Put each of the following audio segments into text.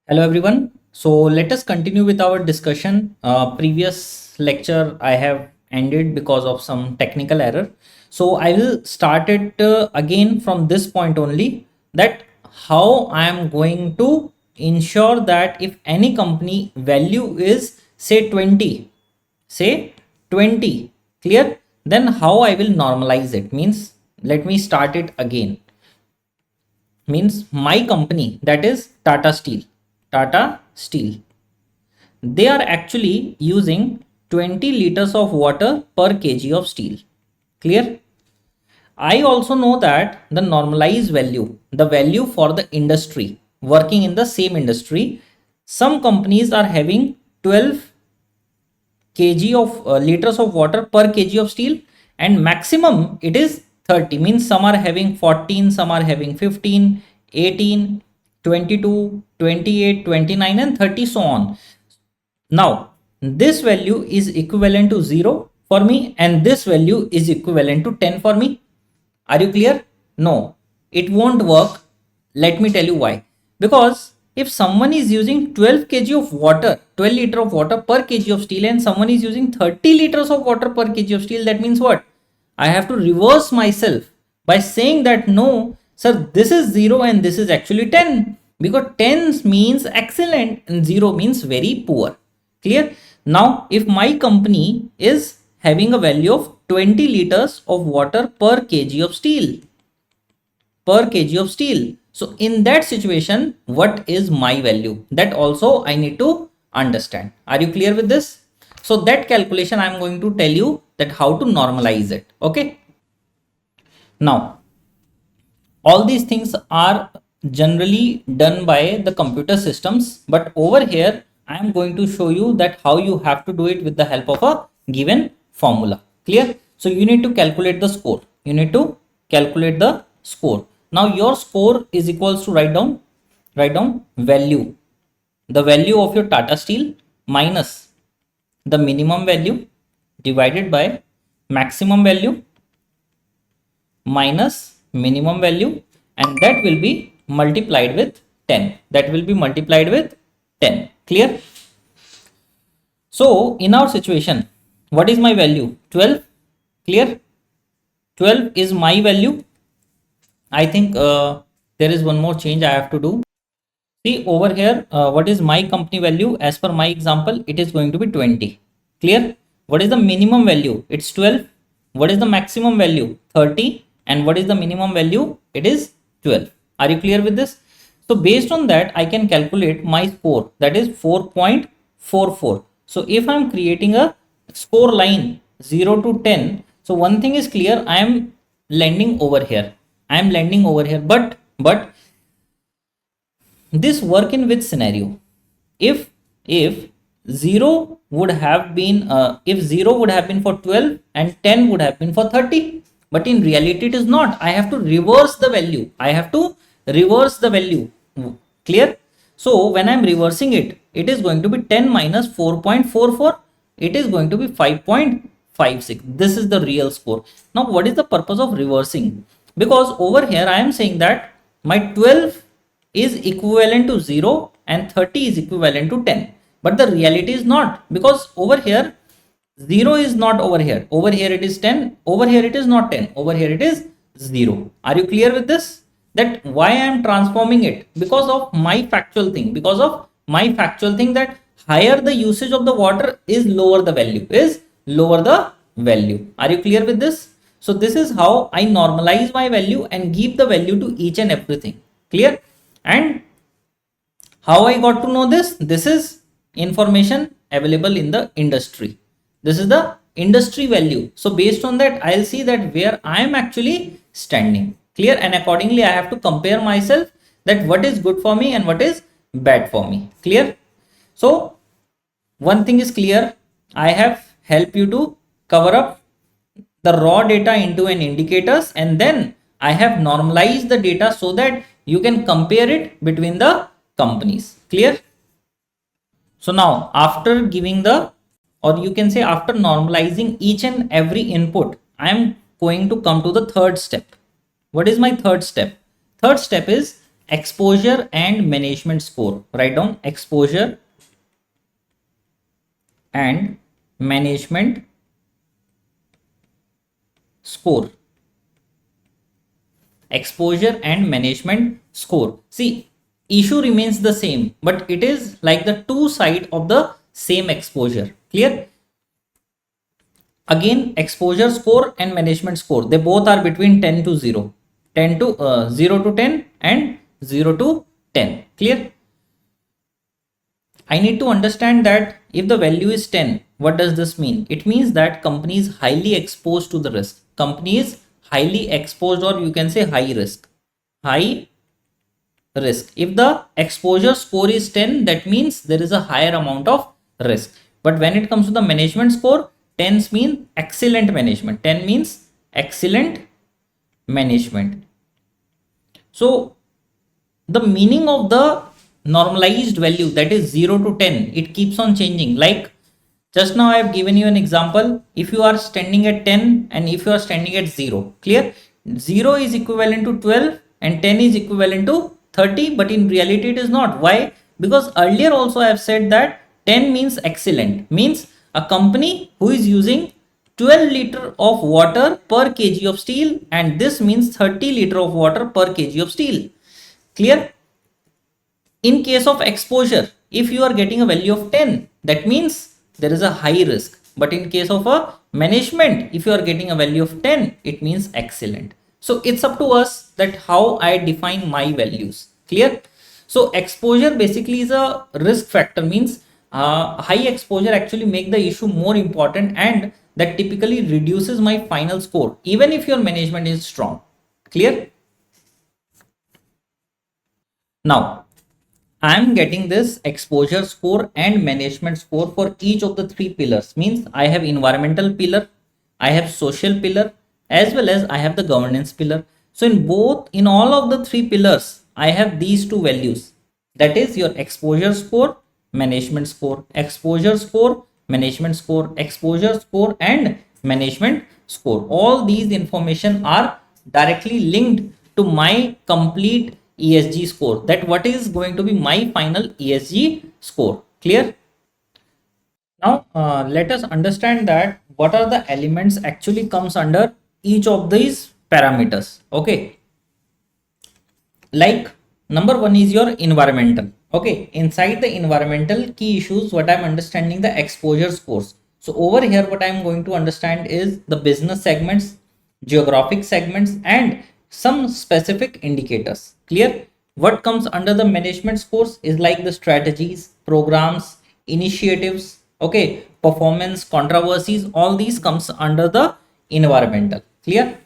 Hello everyone. So let us continue with our discussion. Previous lecture I have ended because of some technical error. So I will start it again from this point only, that how I am going to ensure that if any company value is say 20, clear, then how I will normalize it. Means let me start it again. Means my company, that is Tata Steel, they are actually using 20 liters of water per kg of steel. Clear? I also know that the normalized value, the value for the industry working in the same industry, some companies are having 12 kg of liters of water per kg of steel, and maximum it is 30. Means some are having 14, some are having 15, 18, 22, 28, 29 and 30, so on. Now this value is equivalent to 0 for me, and this value is equivalent to 10 for me. Are you clear? No, it won't work. Let me tell you why. Because if someone is using 12 kg of water, 12 liter of water per kg of steel, and someone is using 30 liters of water per kg of steel, that means what? I have to reverse myself by saying that no, sir, this is 0 and this is actually 10. Because 10 means excellent and 0 means very poor. Clear? Now, if my company is having a value of 20 liters of water per kg of steel, so in that situation, what is my value? That also I need to understand. Are you clear with this? So that calculation I am going to tell you that how to normalize it. Okay. Now, all these things are generally done by the computer systems, but over here I am going to show you that how you have to do it with the help of a given formula. Clear? So you need to calculate the score. You need to calculate the score. Now your score is equals to write down value, the value of your Tata Steel minus the minimum value divided by maximum value minus minimum value, and that will be multiplied with 10. That will be multiplied with 10. Clear? So in our situation, what is my value? 12. Clear? 12 is my value. I think there is one more change I have to do. See over here, what is my company value? As per my example, it is going to be 20. Clear? What is the minimum value? It's 12. What is the maximum value? 30. And what is the minimum value? It is 12. Are you clear with this? So based on that, I can calculate my score, that is 4.44. So if I'm creating a score line 0 to 10, so one thing is clear, I am landing over here. But this work in which scenario? If 0 would have been for 12 and 10 would have been for 30, but in reality it is not. I have to reverse the value. Clear? So when I'm reversing it, it is going to be 10 minus 4.44. It is going to be 5.56. This is the real score. Now what is the purpose of reversing? Because over here I am saying that my 12 is equivalent to 0 and 30 is equivalent to 10, but the reality is not, because over here 0 is not over here. Over here it is 10. Over here it is not 10. Over here it is 0. Are you clear with this? That why I am transforming it? Because of my factual thing. That higher the usage of the water is lower the value. Are you clear with this? So this is how I normalize my value and give the value to each and everything. Clear? And how I got to know this? This is information available in the industry. This is the industry value. So based on that, I'll see that where I am actually standing. Clear? And accordingly, I have to compare myself that what is good for me and what is bad for me. Clear? So one thing is clear. I have helped you to cover up the raw data into an indicators, and then I have normalized the data so that you can compare it between the companies. Clear? So now after giving the, or you can say after normalizing each and every input, I am going to come to the third step. What is my third step? Third step is exposure and management score. Write down exposure and management score. Exposure and management score. See, issue remains the same, but it is like the two sides of the same exposure. Clear? Again, exposure score and management score, they both are between 10 to 0, 10 to 0 to 10 and 0 to 10. Clear? I need to understand that if the value is 10, what does this mean? It means that company is highly exposed to the risk. Company is highly exposed, or you can say high risk. High risk. If the exposure score is 10, that means there is a higher amount of risk. But when it comes to the management score, 10 means excellent management. 10 means excellent management. So the meaning of the normalized value, that is 0 to 10, it keeps on changing. Like just now I have given you an example. If you are standing at 10 and if you are standing at 0, clear? 0 is equivalent to 12 and 10 is equivalent to 30, but in reality it is not. Why? Because earlier also I have said that 10 means excellent, means a company who is using 12 liter of water per kg of steel, and this means 30 liter of water per kg of steel. Clear? In case of exposure, if you are getting a value of 10, that means there is a high risk. But in case of a management, if you are getting a value of 10, it means excellent. So it's up to us that how I define my values. Clear? So exposure basically is a risk factor, means high exposure actually make the issue more important, and that typically reduces my final score even if your management is strong. Clear? Now I am getting this exposure score and management score for each of the three pillars. Means I have environmental pillar, I have social pillar, as well as I have the governance pillar. So in all of the three pillars, I have these two values. That is your exposure score, management score, exposure score, management score, exposure score and management score. All these information are directly linked to my complete ESG score, that what is going to be my final ESG score. Clear? Now let us understand that what are the elements actually comes under each of these parameters. Okay, like number one is your environmental. Okay, inside the environmental key issues, what I'm understanding the exposure scores. So over here what I'm going to understand is the business segments, geographic segments and some specific indicators. Clear? What comes under the management scores is like the strategies, programs, initiatives, okay, performance, controversies, all these comes under the environmental. Clear?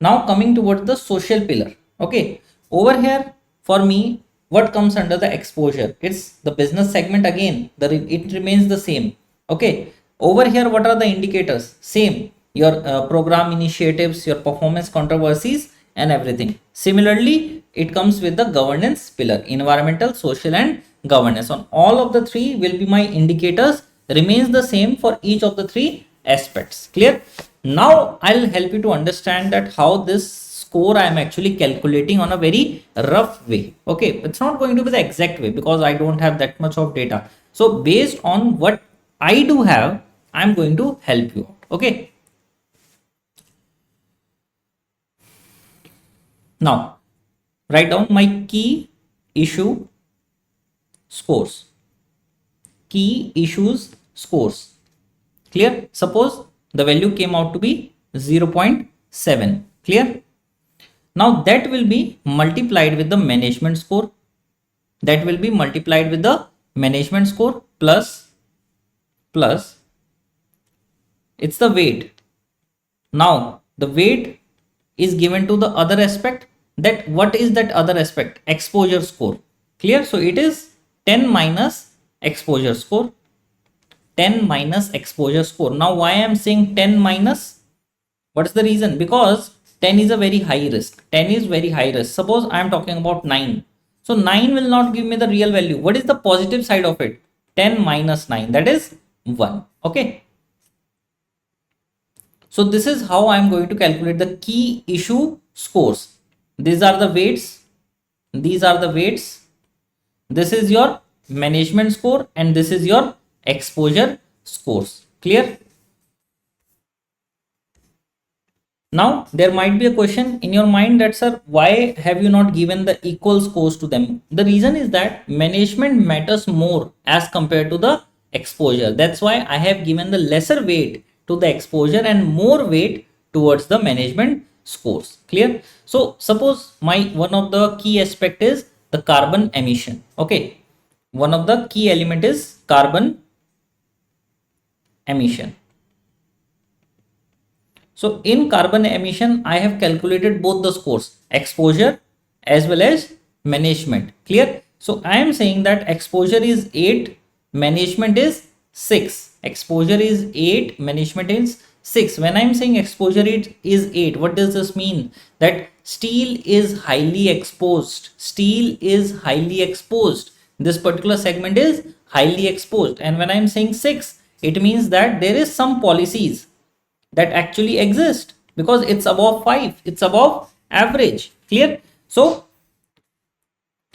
Now coming towards the social pillar. Okay, over here for me what comes under the exposure, it's the business segment. Again it remains the same. Okay, over here what are the indicators? Same, your program initiatives, your performance controversies and everything. Similarly it comes with the governance pillar, environmental, social and governance. On all of the three will be my indicators, remains the same for each of the three aspects. Clear? Now I'll help you to understand that how this score I am actually calculating on a very rough way. Okay, it's not going to be the exact way because I don't have that much of data. So based on what I do have, I'm going to help you. Okay, now write down my key issue scores. Key issues scores. Clear? Suppose the value came out to be 0.7. Clear? Now that will be multiplied with the management score. That will be multiplied with the management score plus it's the weight. Now the weight is given to the other aspect. That what is that other aspect? Exposure score. Clear? So it is 10 minus exposure score. 10 minus exposure score. Now why I am saying 10 minus? What is the reason? Because 10 is a very high risk. 10 is very high risk. Suppose I am talking about 9. So 9 will not give me the real value. What is the positive side of it? 10 minus 9, that is 1. Okay. So this is how I am going to calculate the key issue scores. These are the weights. these are the weights. This is your management score and this is your exposure scores. Clear? Now there might be a question in your mind that, sir, why have you not given the equal scores to them? The reason is that management matters more as compared to the exposure. That's why I have given the lesser weight to the exposure and more weight towards the management scores. Clear? So suppose my one of the key aspect is the carbon emission. Okay, one of the key element is carbon emission. So in carbon emission, I have calculated both the scores, exposure as well as management. Clear? So I am saying that exposure is 8, management is 6. Exposure is 8, management is 6. When I am saying exposure is 8, what does this mean? That steel is highly exposed. Steel is highly exposed. This particular segment is highly exposed. And when I am saying 6, it means that there is some policies that actually exist because it's above 5, it's above average. Clear? So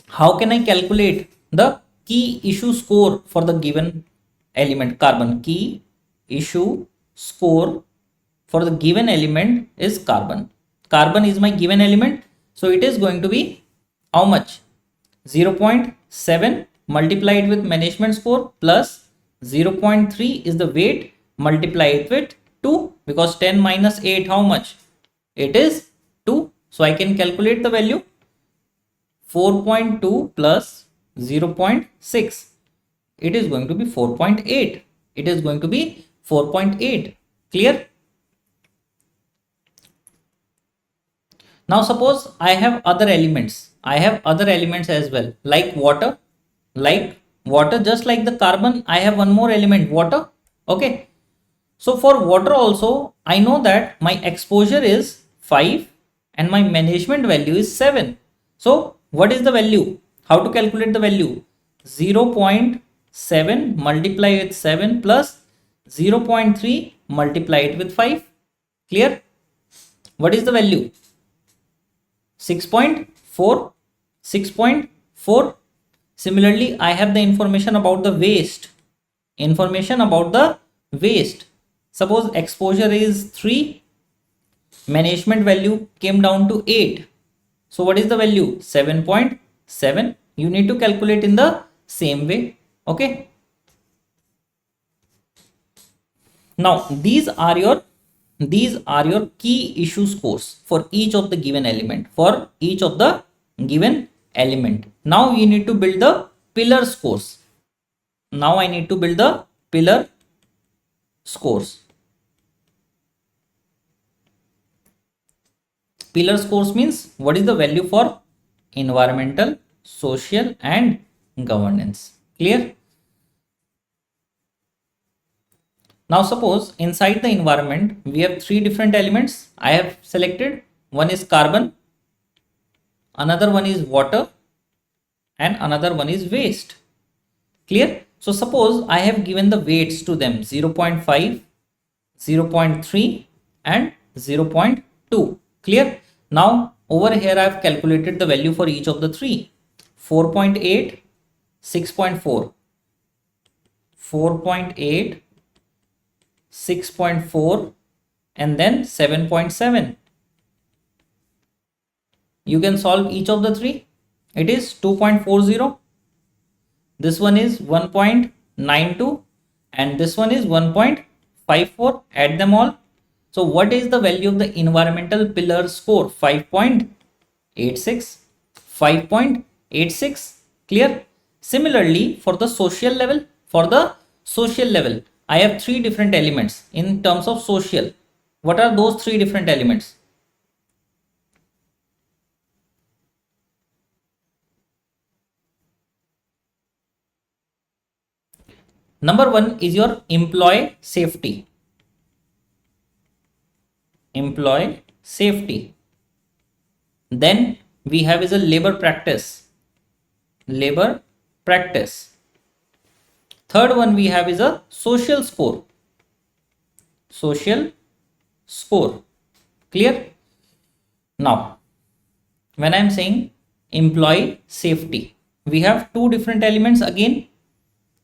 how can I calculate the key issue score for the given element carbon? Key issue score for the given element is carbon. Carbon is my given element, so it is going to be how much? 0.7 multiplied with management score plus 0.3 is the weight multiplied with 2, because 10 minus 8 how much? It is 2. So I can calculate the value 4.2 plus 0.6. It is going to be 4.8. It is going to be 4.8. Clear? Now suppose I have other elements. I have other elements as well, like water. Just like the carbon, I have one more element, water. Okay. So for water also, I know that my exposure is 5 and my management value is 7. So what is the value? How to calculate the value? 0.7 multiplied with 7 plus 0.3 multiplied with 5. Clear? What is the value? 6.4. 6.4. Similarly, I have the information about the waste. Suppose exposure is 3, management value came down to 8. So what is the value? 7.7. You need to calculate in the same way. Okay. Now these are your key issue scores for each of the given element. Now you need to build the pillar scores. Now I need to build the pillar scores. Pillar scores means what is the value for environmental, social and governance. Clear? Now suppose inside the environment we have 3 different elements. I have selected, one is carbon, another one is water and another one is waste. Clear? So suppose I have given the weights to them 0.5, 0.3 and 0.2. Clear? Now over here I have calculated the value for each of the 3. 4.8, 6.4, 4.8, 6.4 and then 7.7. You can solve each of the 3. It is 2.40. This one is 1.92 and this one is 1.54. Add them all. So what is the value of the environmental pillar score? 5.86. 5.86. Clear? Similarly, for the social level, I have 3 different elements in terms of social. What are those 3 different elements? Number 1 is your employee safety. Employee safety. Then we have is a labor practice. Labor practice. Third one we have is a social score. Social score. Clear? Now, when I am saying employee safety. We have two different elements again,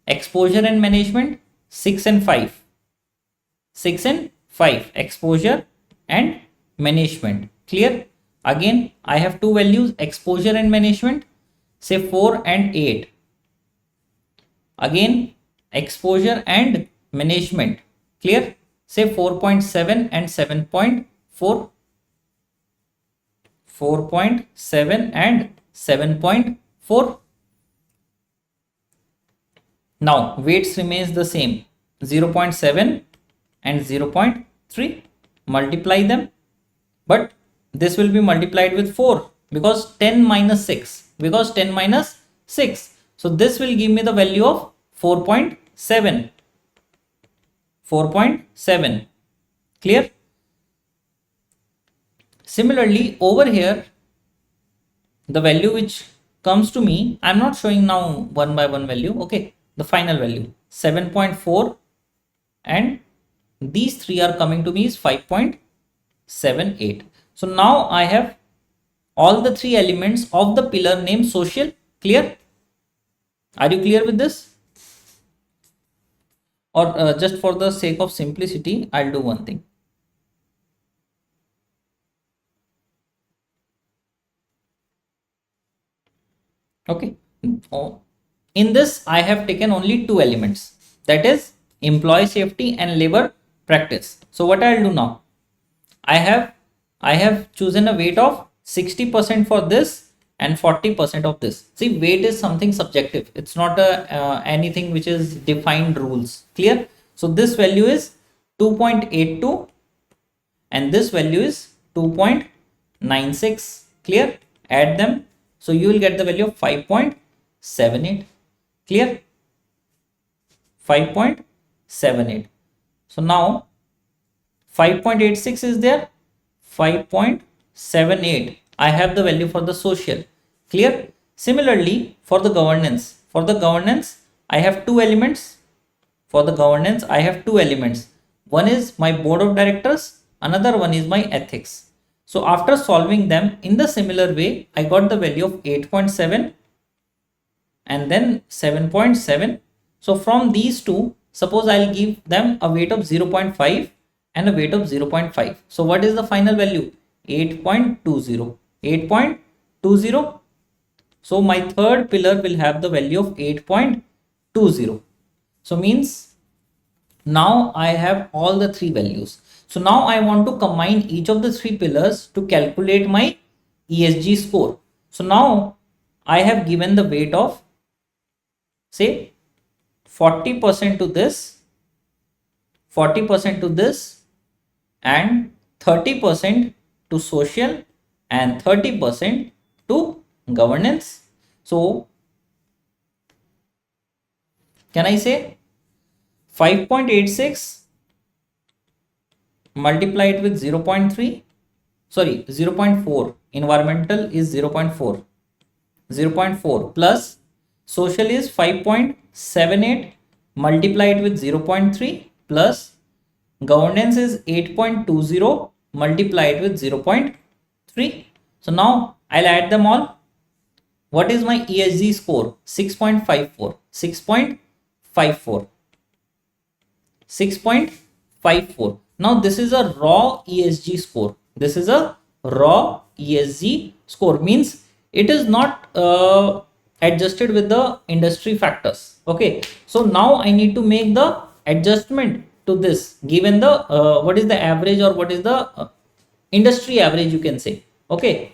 exposure and management, 6 and 5. 6 and 5, exposure and management. Clear? Again, I have two values, exposure and management, say 4 and 8. Again, exposure and management. Clear? Say 4.7 and 7.4. 4.7 and 7.4. Now weights remains the same, 0.7 and 0.3. Multiply them, but this will be multiplied with 4 because 10 minus 6, because 10 minus 6. So this will give me the value of 4.7. 4.7. Clear? Similarly, over here, the value which comes to me, I'm not showing now one by one value. Okay, the final value 7.4, and these three are coming to me is 5.78. So now I have all the three elements of the pillar name social. Clear? Are you clear with this? Or just for the sake of simplicity, I'll do one thing. Okay. In this, I have taken only two elements, that is employee safety and labor practice. So what I'll do now, I have chosen a weight of 60% for this and 40% of this. See, weight is something subjective. It's not anything which is defined rules. Clear? So this value is 2.82 and this value is 2.96. Clear? Add them. So you will get the value of 5.78. Clear? 5.78. So now 5.86 is there, 5.78. I have the value for the social. Clear? Similarly, for the governance, I have two elements. For the governance, I have two elements. One is my board of directors, another one is my ethics. So after solving them in the similar way, I got the value of 8.7 and then 7.7. So from these two, suppose I'll give them a weight of 0.5 and a weight of 0.5. So what is the final value? 8.20. 8.20. So my third pillar will have the value of 8.20. So means now I have all the three values. So now I want to combine each of the three pillars to calculate my ESG score. So now I have given the weight of say 40% to this, 40% to this, and 30% to social and 30% to governance. So can I say 5.86 multiplied with 0.3, sorry 0.4, environmental is 0.4, 0.4 plus social is 5.78 multiplied with 0.3 plus governance is 8.20 multiplied with 0.3. So now I'll add them all. What is my ESG score? 6.54, 6.54, 6.54. Now this is a raw ESG score. This is a raw ESG score, means it is not adjusted with the industry factors. Okay, so now I need to make the adjustment to this given the what is the average or what is the industry average, you can say. Okay,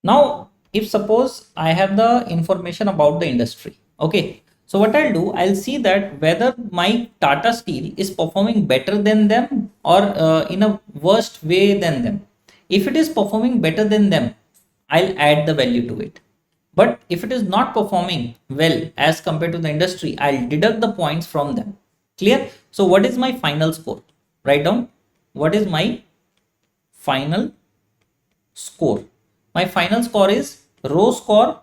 now if suppose I have the information about the industry. Okay, so what I'll do, I'll see that whether my Tata Steel is performing better than them or in a worst way than them. If it is performing better than them, I'll add the value to it. But if it is not performing well as compared to the industry, I'll deduct the points from them. Clear? So what is my final score? Write down what is my final score. My final score is row score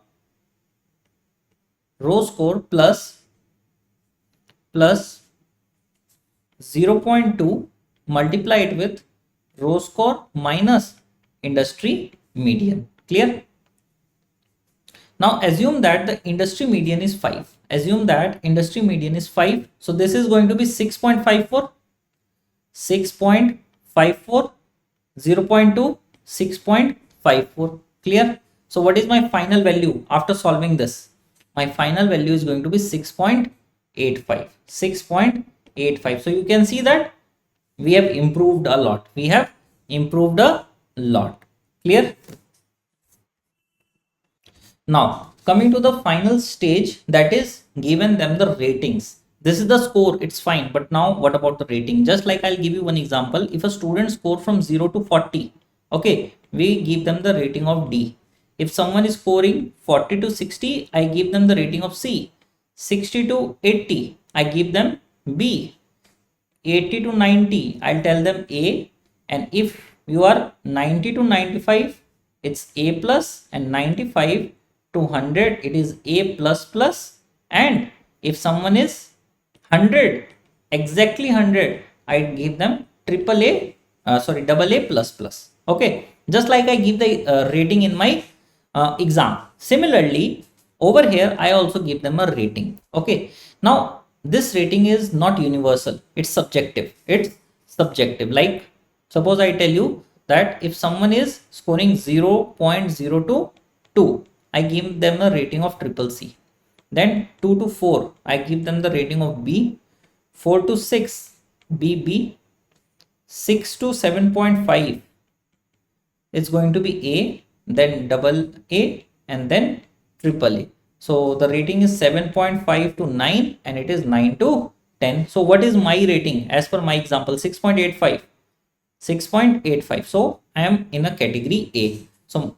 plus 0.2 multiplied with row score minus industry median. Clear? Now assume that the industry median is 5. Assume that industry median is 5. So this is going to be 6.54, 6.54, 0.2, 6.54. Clear? So what is my final value after solving this? My final value is going to be 6.85. 6.85. So you can see that we have improved a lot. We have improved a lot. Clear? Now coming to the final stage, that is given them the ratings. This is the score, it's fine, but now what about the rating? Just like I'll give you one example. If a student score from 0 to 40, okay, we give them the rating of D. If someone is scoring 40 to 60, I give them the rating of C. 60 to 80, I give them B. 80 to 90, I'll tell them A. And if you are 90 to 95, it's A plus, and 95 to 100, it is A plus plus. And if someone is 100, exactly 100, I give them double A plus plus. Okay, just like I give the rating in my exam. Similarly, over here I also give them a rating. Okay, now this rating is not universal, it's subjective. It's subjective. Like suppose I tell you that if someone is scoring 0.022, I give them a rating of triple C. Then 2 to 4, I give them the rating of B. 4 to 6, BB. 6 to 7.5, it's going to be A, then double A, and then triple A. So the rating is 7.5 to 9, and it is 9 to 10. So what is my rating as per my example? 6.85. 6.85. So I am in a category A. So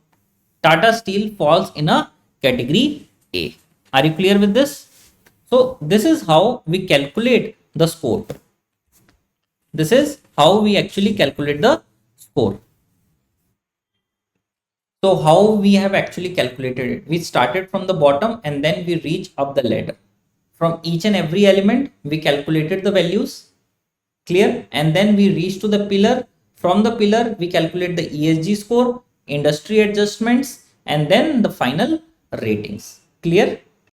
Tata Steel falls in a category A. Are you clear with this? So this is how we calculate the score. This is how we actually calculate the score. So how we have actually calculated it? We started from the bottom and then we reach up the ladder. From each and every element, we calculated the values. Clear? And then we reach to the pillar. From the pillar, we calculate the ESG score, industry adjustments, and then the final ratings. Clear?